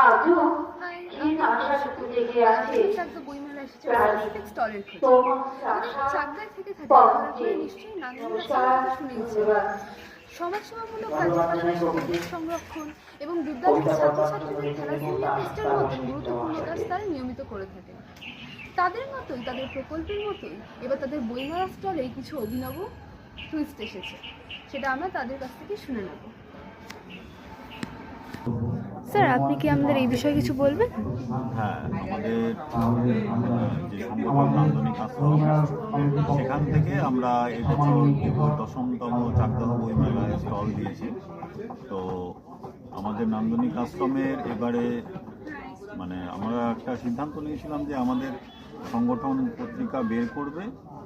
আজও ক্ষীণ আশাটুকু জেগে আছে চাকদায় থেকে থাকে নিশ্চয়ই সমাজসেবামূলক কার্যক্রমে পরিবেশ সংরক্ষণ এবং বিদ্যালয়ের ছাত্রছাত্রীদের থ্যালাসেমিয়া টেস্টের মতন গুরুত্বপূর্ণ কাজ তারা নিয়মিত করে থাকেন। তাদের মতোই, তাদের প্রকল্পের মতোই এবার তাদের বইমেলা স্টলে কিছু অভিনব টুইস্ট এসেছে, সেটা আমরা তাদের কাছ থেকে শুনে নেব। স্যার, আপনি কি আমাদের এই বিষয়ে কিছু বলবেন? হ্যাঁ, আমাদের যে সংগঠন নান্দনিক আশ্রম, সেখান থেকে আমরা এবছর 10তম চাকদাহ বইমেলায় স্টল দিয়েছি। তো আমাদের নান্দনিক আশ্রমের এবারে আমরা একটা সিদ্ধান্ত নিয়েছিলাম যে আমাদের সংগঠন পত্রিকা বের করবে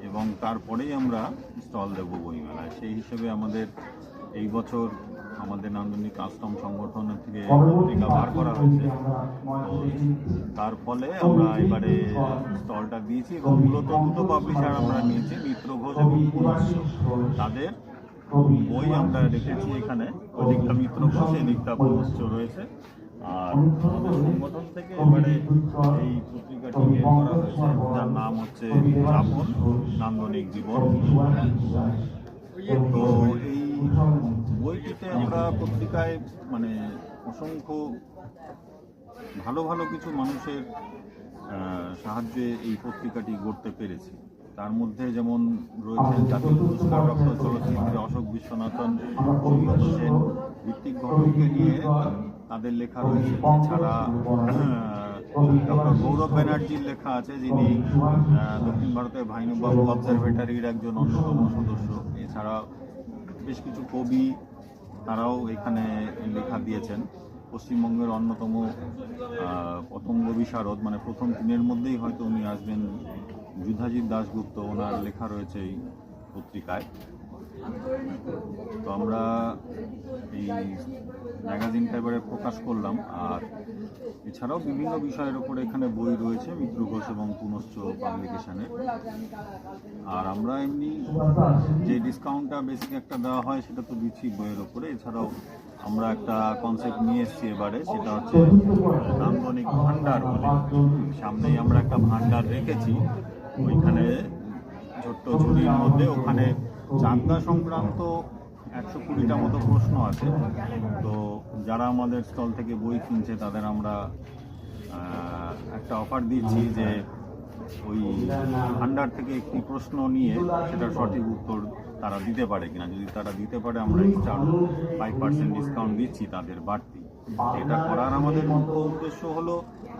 এবং তারপরেই আমরা স্টল দেবো বইমেলায়। সেই হিসেবে আমাদের এই বছর আমাদের নান্দনিক আশ্রম সংগঠনের থেকে পত্রিকা বার করা হয়েছে। তো তার ফলে আমরা এবারে স্টলটা দিয়েছি এবং মূলত দুটো পাবলিশার আমরা নিয়েছি, মিত্র ঘোষ এবং পুনশ্চ। তাদের বই আমরা রেখেছি এখানে, ওদিকটা মিত্র ঘোষ, এদিকটা পুনশ্চ রয়েছে। আর আমাদের সংগঠন থেকে এবারে এই পত্রিকাটি বের করা হয়েছে, যার নাম হচ্ছে যাপন নান্দনিক জীবন। তো এই বইটিতে আমরা পত্রিকায় অসংখ্য ভালো ভালো কিছু মানুষের সাহায্যে এই পত্রিকাটি গড়তে পেরেছি। তার মধ্যে যেমন রয়েছে জাতীয় পুরস্কারপ্রাপ্ত চলচ্চিত্রে অশোক বিশ্বনাথন, সৌগত সেন, ঋত্বিক ঘটককে নিয়ে তাদের লেখা রয়েছে। এছাড়া ডক্টর গৌরব ব্যানার্জির লেখা আছে, যিনি দক্ষিণ ভারতের ভাইনুবাবু অবজারভেটরির একজন অন্যতম সদস্য। এছাড়া বেশ কিছু কবি তারাও এখানে লেখা দিয়েছেন। পশ্চিমবঙ্গের অন্যতম পতঙ্গ বিশারদ, প্রথম 3 মধ্যেই হয়তো উনি আসবেন, যুধাজিৎ দাশগুপ্ত, ওনার লেখা রয়েছে এই পত্রিকায়। তো আমরা এই ম্যাগাজিনটা এবারে প্রকাশ করলাম। আর এছাড়াও বিভিন্ন বিষয়ের উপরে এখানে বই রয়েছে মিত্র ঘোষ এবং পুনশ্চ পাবলিকেশনে। আর আমরা এমনি যে ডিসকাউন্টটা বেসিক একটা দেওয়া হয় সেটা তো দিচ্ছি বইয়ের ওপরে। এছাড়াও আমরা একটা কনসেপ্ট নিয়ে এসেছি এবারে, সেটা হচ্ছে নান্দনিক ভান্ডার বলে। সামনেই আমরা একটা ভান্ডার রেখেছি, ওইখানে ছোট্ট ঝুড়ির মধ্যে ওখানে চাকদা সংক্রান্ত 120টা মতো প্রশ্ন আছে। তো যারা আমাদের স্টল থেকে বই কিনছে তাদের আমরা একটা অফার দিচ্ছি যে ওই ভান্ডার থেকে একটি প্রশ্ন নিয়ে সেটার সঠিক উত্তর তারা দিতে পারে কিনা। যদি তারা দিতে পারে আমরা এক্সট্রা 5% ডিসকাউন্ট দিচ্ছি তাদের বাড়তি। এটা করার আমাদের মুখ্য উদ্দেশ্য হলো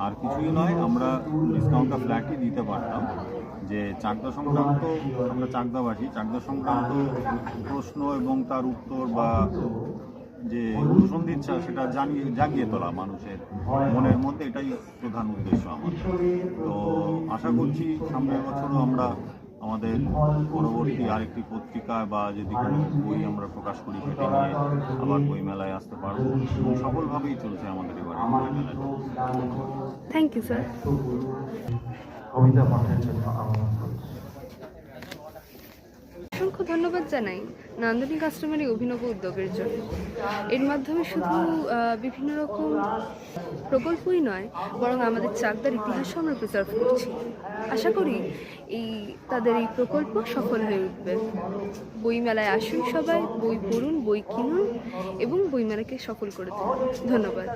আর কিছুই নয়, আমরা ডিসকাউন্টটা ফ্ল্যাটই দিতে পারতাম যে চাকদা সংক্রান্ত, আমরা চাকদাবাসী, চাকদা সংক্রান্ত প্রশ্ন এবং তার উত্তর বা যে অনুসন্ধিৎসা সেটা জাগিয়ে তোলা মানুষের মনের মধ্যে, এটাই প্রধান উদ্দেশ্য আমাদের। তো আশা করছি সামনের বছরও আমরা আমাদের পরবর্তী আরেকটি পত্রিকা বা যদি কোনো বই আমরা প্রকাশ করি সেটা নিয়ে আবার বইমেলায় আসতে পারবো। এবং সফলভাবেই চলছে আমাদের এবারে বইমেলায়। Thank you sir. কবিতা পাঠের জন্য অসংখ্য ধন্যবাদ জানাই নান্দনিক আশ্রমের এই অভিনব উদ্যোগের জন্য। এর মাধ্যমে শুধু বিভিন্ন রকম প্রকল্পই নয়, বরং আমাদের চাকদার ইতিহাসও আমরা প্রিজার্ভ করছি। আশা করি তাদের এই প্রকল্প সফল হয়ে উঠবে। বইমেলায় আসুন সবাই, বই পড়ুন, বই কিনুন এবং বইমেলাকে সফল করে তুলুন। ধন্যবাদ।